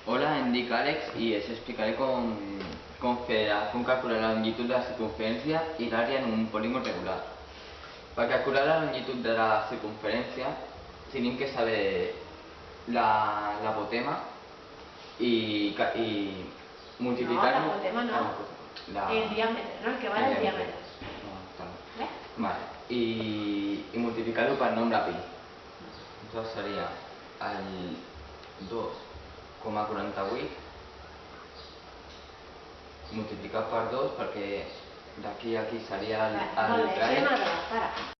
Hola, em dic Àlex i us explicaré com calcular la longitud de la circunferència i l'àrea en un polígon regular. Per calcular la longitud de la circunferència tenim que saber l'apotema i multiplicar-lo... No, l'apotema no. El diàmetre, no? El que va del diàmetre. Vale. I multiplicar-lo per nombre pi. Això seria el 2,48 multiplicat per 2 perquè d'aquí a aquí seria el Molt bé, això ja m'ha agradat, para.